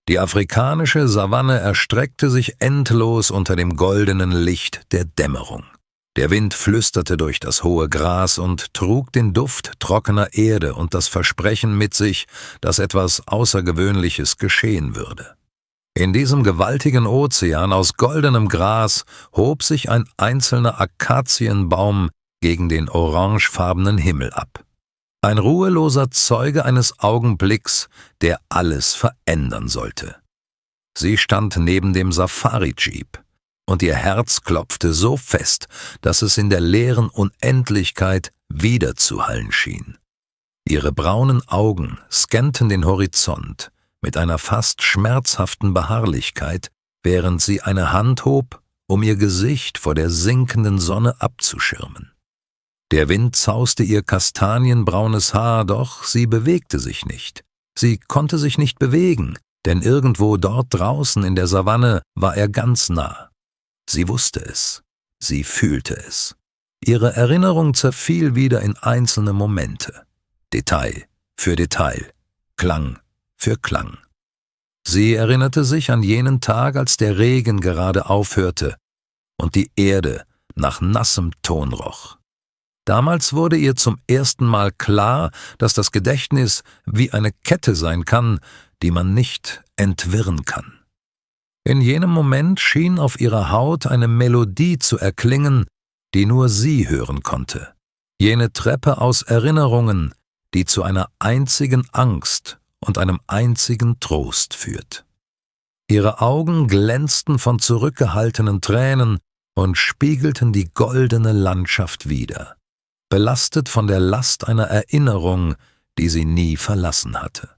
Die afrikanische Savanne erstreckte sich endlos unter dem goldenen Licht der Dämmerung. Der Wind flüsterte durch das hohe Gras und trug den Duft trockener Erde und das Versprechen mit sich, dass etwas Außergewöhnliches geschehen würde. In diesem gewaltigen Ozean aus goldenem Gras hob sich ein einzelner Akazienbaum gegen den orangefarbenen Himmel ab. Ein ruheloser Zeuge eines Augenblicks, der alles verändern sollte. Sie stand neben dem Safari-Jeep, und ihr Herz klopfte so fest, dass es in der leeren Unendlichkeit widerzuhallen schien. Ihre braunen Augen scannten den Horizont mit einer fast schmerzhaften Beharrlichkeit, während sie eine Hand hob, um ihr Gesicht vor der sinkenden Sonne abzuschirmen. Der Wind zauste ihr kastanienbraunes Haar, doch sie bewegte sich nicht. Sie konnte sich nicht bewegen, denn irgendwo dort draußen in der Savanne war er ganz nah. Sie wusste es, sie fühlte es. Ihre Erinnerung zerfiel wieder in einzelne Momente. Detail für Detail, Klang für Klang. Sie erinnerte sich an jenen Tag, als der Regen gerade aufhörte und die Erde nach nassem Ton roch. Damals wurde ihr zum ersten Mal klar, dass das Gedächtnis wie eine Kette sein kann, die man nicht entwirren kann. In jenem Moment schien auf ihrer Haut eine Melodie zu erklingen, die nur sie hören konnte. Jene Treppe aus Erinnerungen, die zu einer einzigen Angst und einem einzigen Trost führt. Ihre Augen glänzten von zurückgehaltenen Tränen und spiegelten die goldene Landschaft wider, belastet von der Last einer Erinnerung, die sie nie verlassen hatte.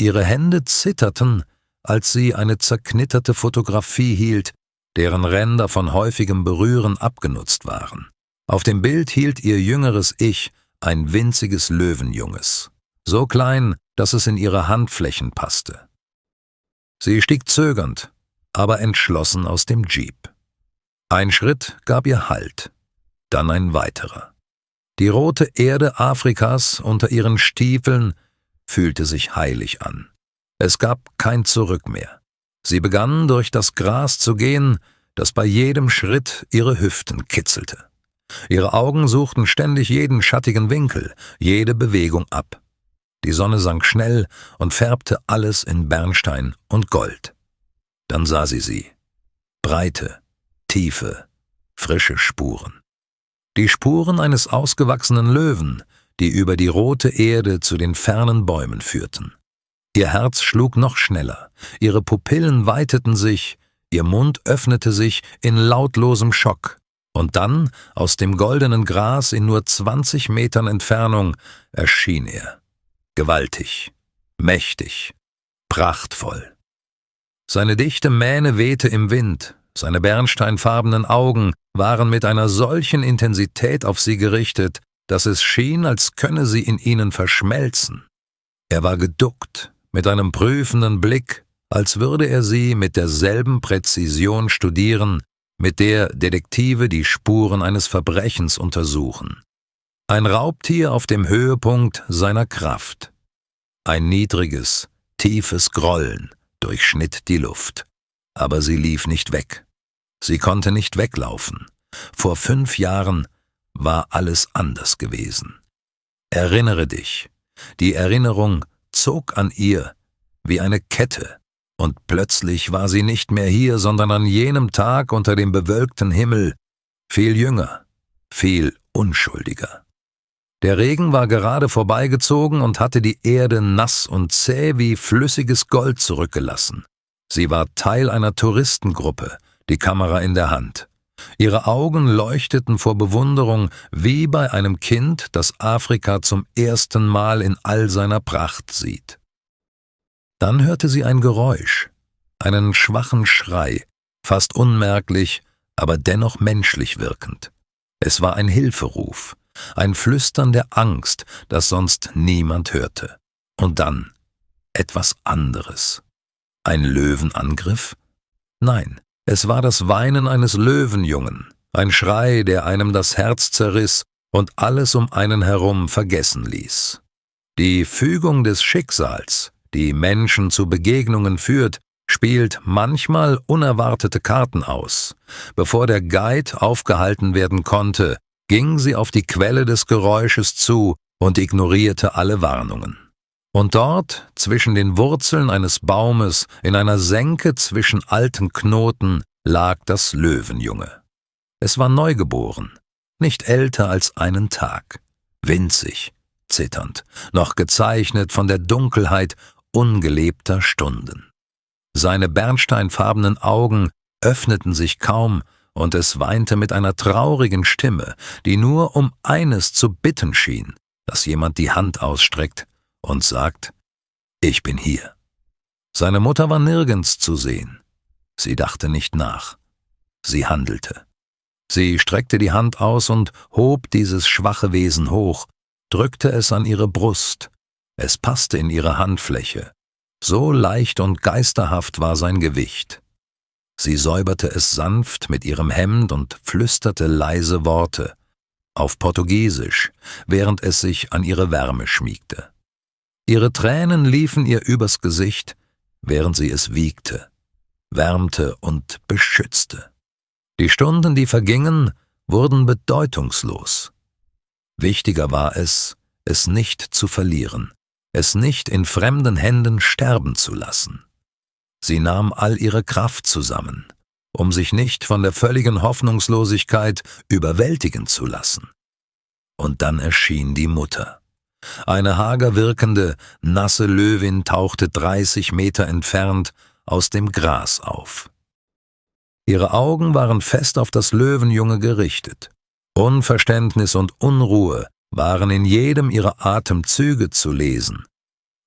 Ihre Hände zitterten, als sie eine zerknitterte Fotografie hielt, deren Ränder von häufigem Berühren abgenutzt waren. Auf dem Bild hielt ihr jüngeres Ich ein winziges Löwenjunges, so klein, dass es in ihre Handflächen passte. Sie stieg zögernd, aber entschlossen aus dem Jeep. Ein Schritt gab ihr Halt, dann ein weiterer. Die rote Erde Afrikas unter ihren Stiefeln fühlte sich heilig an. Es gab kein Zurück mehr. Sie begann durch das Gras zu gehen, das bei jedem Schritt ihre Hüften kitzelte. Ihre Augen suchten ständig jeden schattigen Winkel, jede Bewegung ab. Die Sonne sank schnell und färbte alles in Bernstein und Gold. Dann sah sie. Breite, tiefe, frische Spuren. Die Spuren eines ausgewachsenen Löwen, die über die rote Erde zu den fernen Bäumen führten. Ihr Herz schlug noch schneller, ihre Pupillen weiteten sich, ihr Mund öffnete sich in lautlosem Schock. Und dann, aus dem goldenen Gras in nur 20 Metern Entfernung, erschien er. Gewaltig, mächtig, prachtvoll. Seine dichte Mähne wehte im Wind, seine bernsteinfarbenen Augen waren mit einer solchen Intensität auf sie gerichtet, dass es schien, als könne sie in ihnen verschmelzen. Er war geduckt, mit einem prüfenden Blick, als würde er sie mit derselben Präzision studieren, mit der Detektive die Spuren eines Verbrechens untersuchen. Ein Raubtier auf dem Höhepunkt seiner Kraft. Ein niedriges, tiefes Grollen durchschnitt die Luft. Aber sie lief nicht weg. Sie konnte nicht weglaufen. Vor 5 Jahren war alles anders gewesen. Erinnere dich. Die Erinnerung zog an ihr wie eine Kette, und plötzlich war sie nicht mehr hier, sondern an jenem Tag unter dem bewölkten Himmel, viel jünger, viel unschuldiger. Der Regen war gerade vorbeigezogen und hatte die Erde nass und zäh wie flüssiges Gold zurückgelassen. Sie war Teil einer Touristengruppe, die Kamera in der Hand. Ihre Augen leuchteten vor Bewunderung wie bei einem Kind, das Afrika zum ersten Mal in all seiner Pracht sieht. Dann hörte sie ein Geräusch, einen schwachen Schrei, fast unmerklich, aber dennoch menschlich wirkend. Es war ein Hilferuf, ein Flüstern der Angst, das sonst niemand hörte. Und dann etwas anderes. Ein Löwenangriff? Nein, es war das Weinen eines Löwenjungen, ein Schrei, der einem das Herz zerriss und alles um einen herum vergessen ließ. Die Fügung des Schicksals, die Menschen zu Begegnungen führt, spielt manchmal unerwartete Karten aus. Bevor der Guide aufgehalten werden konnte, ging sie auf die Quelle des Geräusches zu und ignorierte alle Warnungen. Und dort, zwischen den Wurzeln eines Baumes, in einer Senke zwischen alten Knoten, lag das Löwenjunge. Es war neugeboren, nicht älter als einen Tag, winzig, zitternd, noch gezeichnet von der Dunkelheit ungelebter Stunden. Seine bernsteinfarbenen Augen öffneten sich kaum, und es weinte mit einer traurigen Stimme, die nur um eines zu bitten schien, dass jemand die Hand ausstreckt und sagt: »Ich bin hier.« Seine Mutter war nirgends zu sehen. Sie dachte nicht nach. Sie handelte. Sie streckte die Hand aus und hob dieses schwache Wesen hoch, drückte es an ihre Brust. Es passte in ihre Handfläche. So leicht und geisterhaft war sein Gewicht. Sie säuberte es sanft mit ihrem Hemd und flüsterte leise Worte, auf Portugiesisch, während es sich an ihre Wärme schmiegte. Ihre Tränen liefen ihr übers Gesicht, während sie es wiegte, wärmte und beschützte. Die Stunden, die vergingen, wurden bedeutungslos. Wichtiger war es, es nicht zu verlieren, es nicht in fremden Händen sterben zu lassen. Sie nahm all ihre Kraft zusammen, um sich nicht von der völligen Hoffnungslosigkeit überwältigen zu lassen. Und dann erschien die Mutter. Eine hager wirkende, nasse Löwin tauchte 30 Meter entfernt aus dem Gras auf. Ihre Augen waren fest auf das Löwenjunge gerichtet. Unverständnis und Unruhe waren in jedem ihrer Atemzüge zu lesen.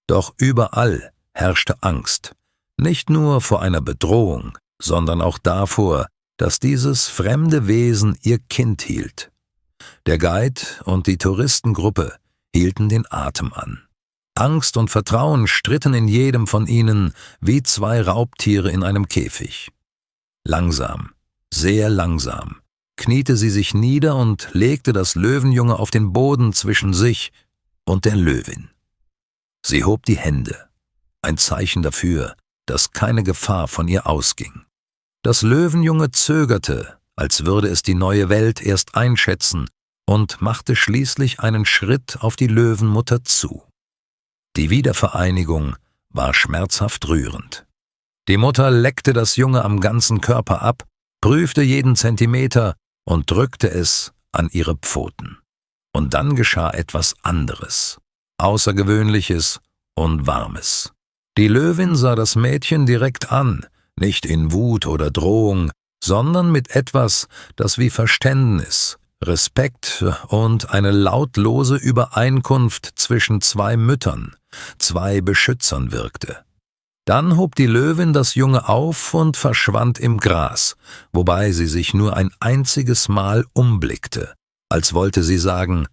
Doch überall herrschte Angst, nicht nur vor einer Bedrohung, sondern auch davor, dass dieses fremde Wesen ihr Kind hielt. Der Guide und die Touristengruppe hielten den Atem an. Angst und Vertrauen stritten in jedem von ihnen wie zwei Raubtiere in einem Käfig. Langsam, sehr langsam, kniete sie sich nieder und legte das Löwenjunge auf den Boden zwischen sich und der Löwin. Sie hob die Hände, ein Zeichen dafür, dass keine Gefahr von ihr ausging. Das Löwenjunge zögerte, als würde es die neue Welt erst einschätzen, und machte schließlich einen Schritt auf die Löwenmutter zu. Die Wiedervereinigung war schmerzhaft rührend. Die Mutter leckte das Junge am ganzen Körper ab, prüfte jeden Zentimeter und drückte es an ihre Pfoten. Und dann geschah etwas anderes, Außergewöhnliches und Warmes. Die Löwin sah das Mädchen direkt an, nicht in Wut oder Drohung, sondern mit etwas, das wie Verständnis, Respekt und eine lautlose Übereinkunft zwischen zwei Müttern, zwei Beschützern wirkte. Dann hob die Löwin das Junge auf und verschwand im Gras, wobei sie sich nur ein einziges Mal umblickte, als wollte sie sagen: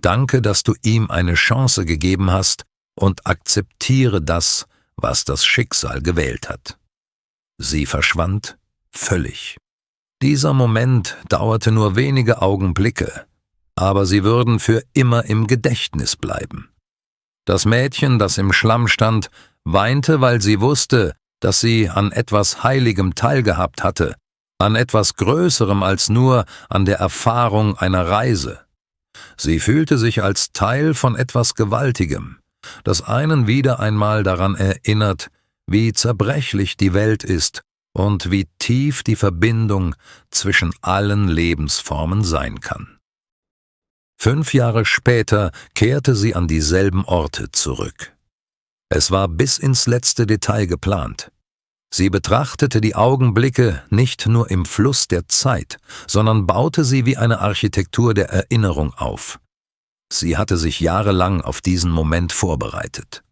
»Danke, dass du ihm eine Chance gegeben hast und akzeptiere das, was das Schicksal gewählt hat.« Sie verschwand völlig. Dieser Moment dauerte nur wenige Augenblicke, aber sie würden für immer im Gedächtnis bleiben. Das Mädchen, das im Schlamm stand, weinte, weil sie wusste, dass sie an etwas Heiligem teilgehabt hatte, an etwas Größerem als nur an der Erfahrung einer Reise. Sie fühlte sich als Teil von etwas Gewaltigem, das einen wieder einmal daran erinnert, wie zerbrechlich die Welt ist und wie tief die Verbindung zwischen allen Lebensformen sein kann. 5 Jahre später kehrte sie an dieselben Orte zurück. Es war bis ins letzte Detail geplant. Sie betrachtete die Augenblicke nicht nur im Fluss der Zeit, sondern baute sie wie eine Architektur der Erinnerung auf. Sie hatte sich jahrelang auf diesen Moment vorbereitet.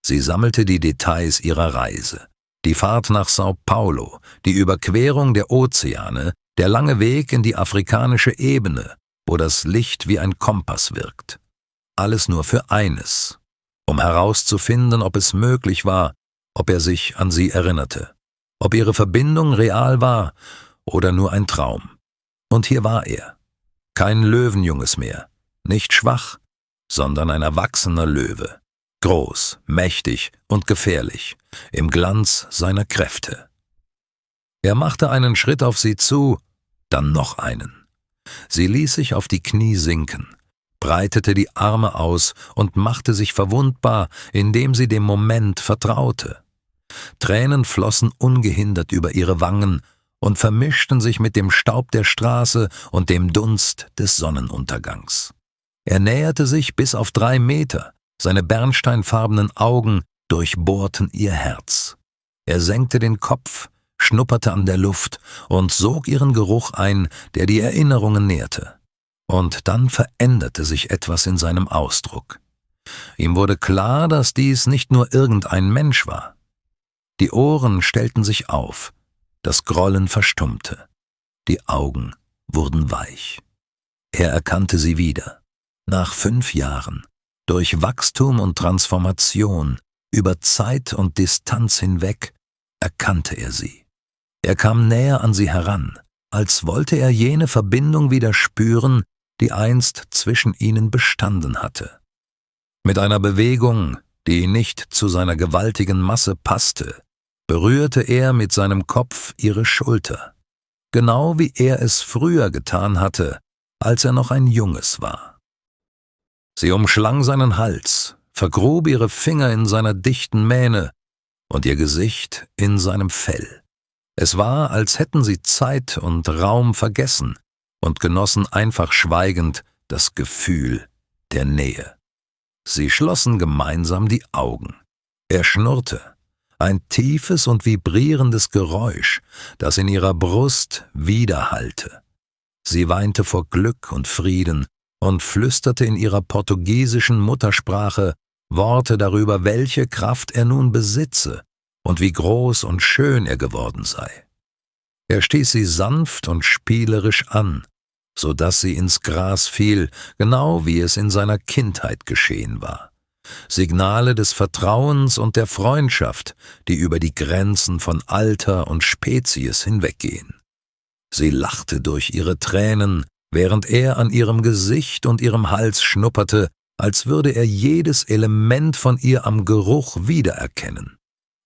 Sie sammelte die Details ihrer Reise. Die Fahrt nach Sao Paulo, die Überquerung der Ozeane, der lange Weg in die afrikanische Ebene, wo das Licht wie ein Kompass wirkt. Alles nur für eines, um herauszufinden, ob es möglich war, ob er sich an sie erinnerte, ob ihre Verbindung real war oder nur ein Traum. Und hier war er, kein Löwenjunges mehr, nicht schwach, sondern ein erwachsener Löwe, groß, mächtig und gefährlich, im Glanz seiner Kräfte. Er machte einen Schritt auf sie zu, dann noch einen. Sie ließ sich auf die Knie sinken, breitete die Arme aus und machte sich verwundbar, indem sie dem Moment vertraute. Tränen flossen ungehindert über ihre Wangen und vermischten sich mit dem Staub der Straße und dem Dunst des Sonnenuntergangs. Er näherte sich bis auf 3 Meter, seine bernsteinfarbenen Augen durchbohrten ihr Herz. Er senkte den Kopf, schnupperte an der Luft und sog ihren Geruch ein, der die Erinnerungen nährte. Und dann veränderte sich etwas in seinem Ausdruck. Ihm wurde klar, dass dies nicht nur irgendein Mensch war. Die Ohren stellten sich auf, das Grollen verstummte, die Augen wurden weich. Er erkannte sie wieder. Nach 5 Jahren, durch Wachstum und Transformation, über Zeit und Distanz hinweg, erkannte er sie. Er kam näher an sie heran, als wollte er jene Verbindung wieder spüren, die einst zwischen ihnen bestanden hatte. Mit einer Bewegung, die nicht zu seiner gewaltigen Masse passte, berührte er mit seinem Kopf ihre Schulter, genau wie er es früher getan hatte, als er noch ein Junges war. Sie umschlang seinen Hals, vergrub ihre Finger in seiner dichten Mähne und ihr Gesicht in seinem Fell. Es war, als hätten sie Zeit und Raum vergessen und genossen einfach schweigend das Gefühl der Nähe. Sie schlossen gemeinsam die Augen. Er schnurrte, ein tiefes und vibrierendes Geräusch, das in ihrer Brust widerhallte. Sie weinte vor Glück und Frieden und flüsterte in ihrer portugiesischen Muttersprache Worte darüber, welche Kraft er nun besitze und wie groß und schön er geworden sei. Er stieß sie sanft und spielerisch an, so dass sie ins Gras fiel, genau wie es in seiner Kindheit geschehen war. Signale des Vertrauens und der Freundschaft, die über die Grenzen von Alter und Spezies hinweggehen. Sie lachte durch ihre Tränen, während er an ihrem Gesicht und ihrem Hals schnupperte, als würde er jedes Element von ihr am Geruch wiedererkennen.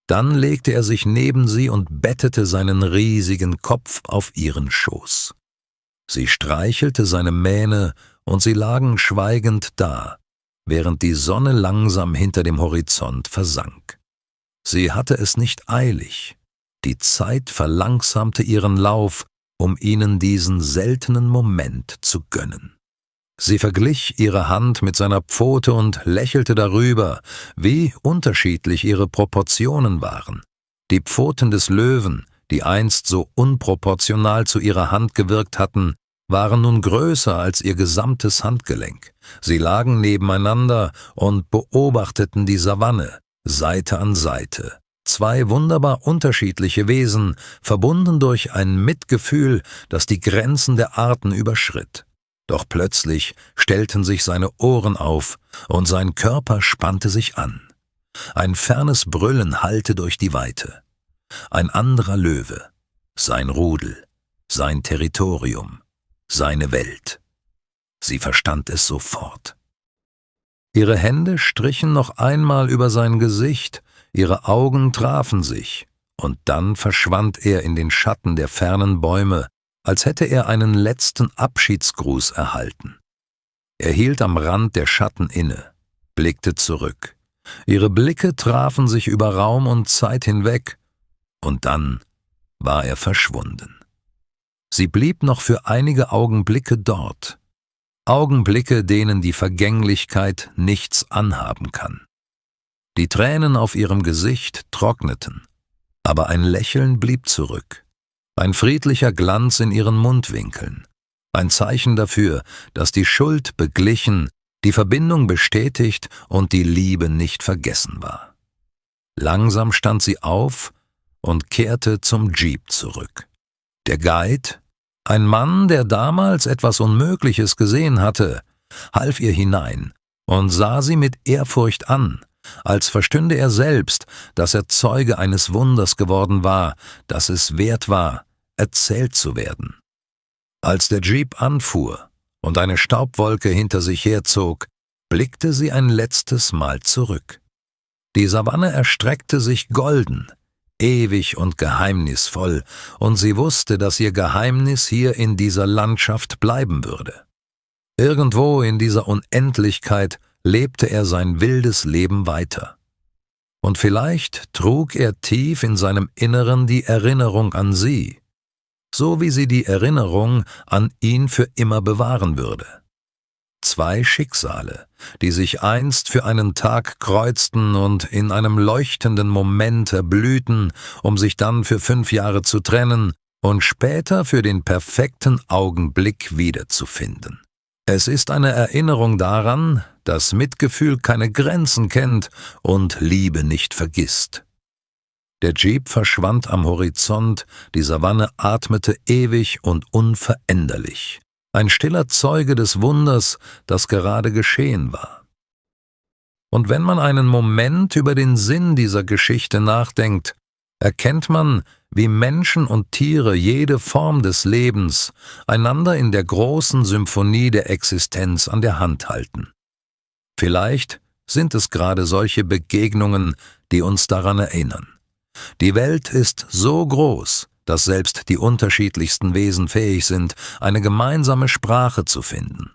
Dann legte er sich neben sie und bettete seinen riesigen Kopf auf ihren Schoß. Sie streichelte seine Mähne und sie lagen schweigend da, während die Sonne langsam hinter dem Horizont versank. Sie hatte es nicht eilig. Die Zeit verlangsamte ihren Lauf, um ihnen diesen seltenen Moment zu gönnen. Sie verglich ihre Hand mit seiner Pfote und lächelte darüber, wie unterschiedlich ihre Proportionen waren. Die Pfoten des Löwen, die einst so unproportional zu ihrer Hand gewirkt hatten, waren nun größer als ihr gesamtes Handgelenk. Sie lagen nebeneinander und beobachteten die Savanne, Seite an Seite. 2 wunderbar unterschiedliche Wesen, verbunden durch ein Mitgefühl, das die Grenzen der Arten überschritt. Doch plötzlich stellten sich seine Ohren auf und sein Körper spannte sich an. Ein fernes Brüllen hallte durch die Weite. Ein anderer Löwe, sein Rudel, sein Territorium, seine Welt. Sie verstand es sofort. Ihre Hände strichen noch einmal über sein Gesicht, ihre Augen trafen sich, und dann verschwand er in den Schatten der fernen Bäume, als hätte er einen letzten Abschiedsgruß erhalten. Er hielt am Rand der Schatten inne, blickte zurück. Ihre Blicke trafen sich über Raum und Zeit hinweg, und dann war er verschwunden. Sie blieb noch für einige Augenblicke dort. Augenblicke, denen die Vergänglichkeit nichts anhaben kann. Die Tränen auf ihrem Gesicht trockneten, aber ein Lächeln blieb zurück. Ein friedlicher Glanz in ihren Mundwinkeln. Ein Zeichen dafür, dass die Schuld beglichen, die Verbindung bestätigt und die Liebe nicht vergessen war. Langsam stand sie auf und kehrte zum Jeep zurück. Der Guide, ein Mann, der damals etwas Unmögliches gesehen hatte, half ihr hinein und sah sie mit Ehrfurcht an, als verstünde er selbst, dass er Zeuge eines Wunders geworden war, das es wert war, erzählt zu werden. Als der Jeep anfuhr und eine Staubwolke hinter sich herzog, blickte sie ein letztes Mal zurück. Die Savanne erstreckte sich golden, ewig und geheimnisvoll, und sie wusste, dass ihr Geheimnis hier in dieser Landschaft bleiben würde. Irgendwo in dieser Unendlichkeit lebte er sein wildes Leben weiter. Und vielleicht trug er tief in seinem Inneren die Erinnerung an sie, so wie sie die Erinnerung an ihn für immer bewahren würde. 2 Schicksale, die sich einst für einen Tag kreuzten und in einem leuchtenden Moment erblühten, um sich dann für 5 Jahre zu trennen und später für den perfekten Augenblick wiederzufinden. Es ist eine Erinnerung daran, dass Mitgefühl keine Grenzen kennt und Liebe nicht vergisst. Der Jeep verschwand am Horizont, die Savanne atmete ewig und unveränderlich. Ein stiller Zeuge des Wunders, das gerade geschehen war. Und wenn man einen Moment über den Sinn dieser Geschichte nachdenkt, erkennt man, wie Menschen und Tiere jede Form des Lebens einander in der großen Symphonie der Existenz an der Hand halten. Vielleicht sind es gerade solche Begegnungen, die uns daran erinnern. Die Welt ist so groß, dass selbst die unterschiedlichsten Wesen fähig sind, eine gemeinsame Sprache zu finden.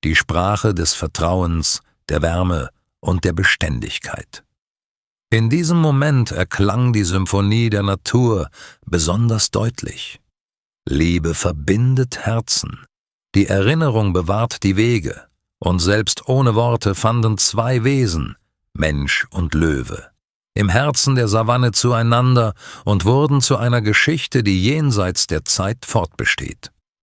Die Sprache des Vertrauens, der Wärme und der Beständigkeit. In diesem Moment erklang die Symphonie der Natur besonders deutlich. Liebe verbindet Herzen, die Erinnerung bewahrt die Wege, und selbst ohne Worte fanden 2 Wesen, Mensch und Löwe, im Herzen der Savanne zueinander und wurden zu einer Geschichte, die jenseits der Zeit fortbesteht.